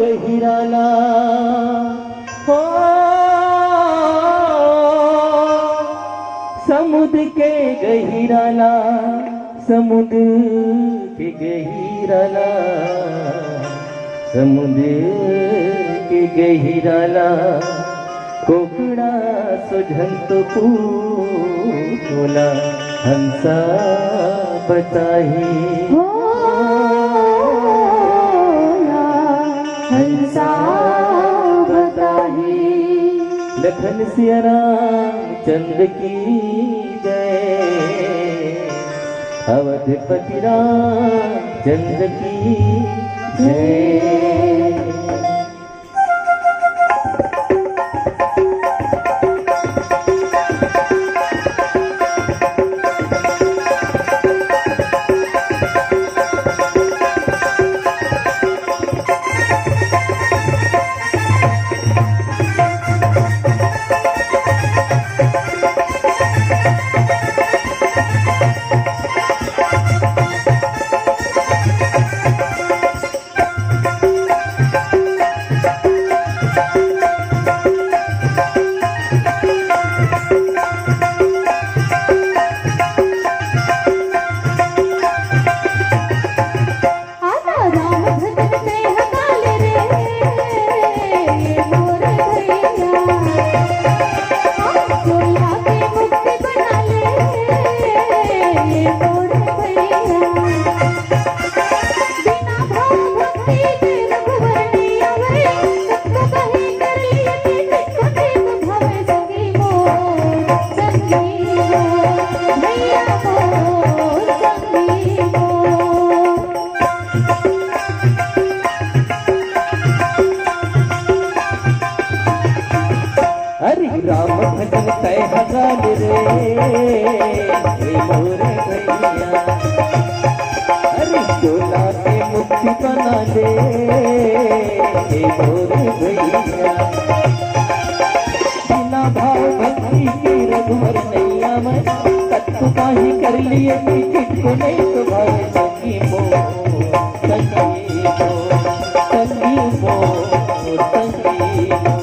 गहिराला हो समुद्र के गहिराला समुद्र के गहिराला समुद्र के गहिराला कोकड़ा सुझंत पूला हंसा बताही हंसा बताही। लखन सिया राम चंद्र की जय अवधपति राम चंद्र की जय। राम भजन तय हजान रे मोर भैया अरे चोला से मुक्ति बना दे मोर भैया बिना भाव भक्ति के रघुवर नैया में तत्व काहे कर लिए किसको नहीं तो भाई संगी मो संगी मो संगी मो संगी मो।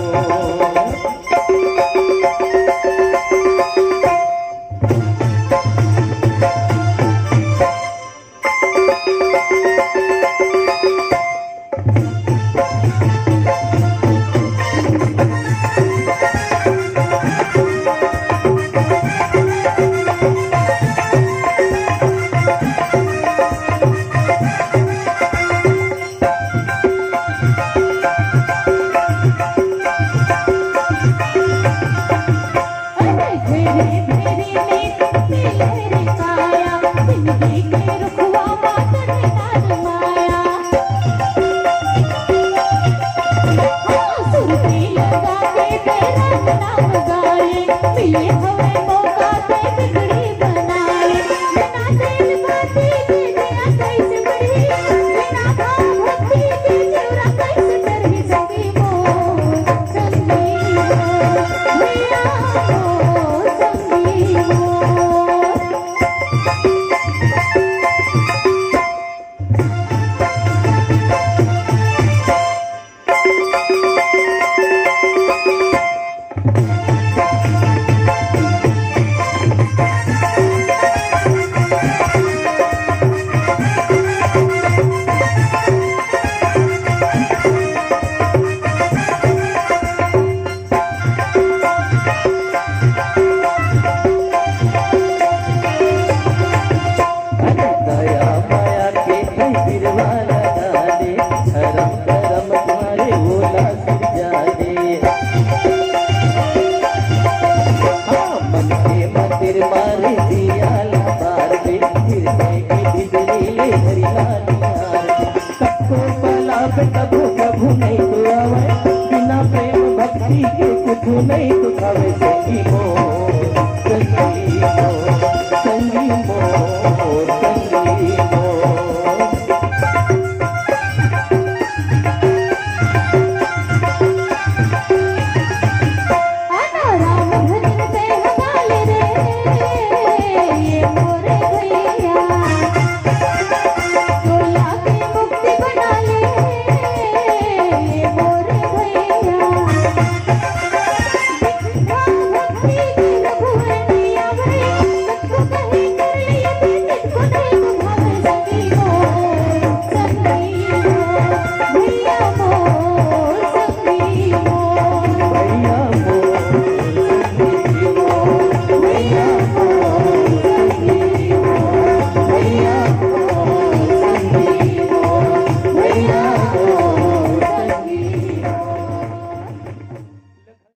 प्रभु नहीं तो आवे बिना प्रेम भक्ति के कुछ नहीं तो खावे संगी मोर संगी मोर संगी मोर।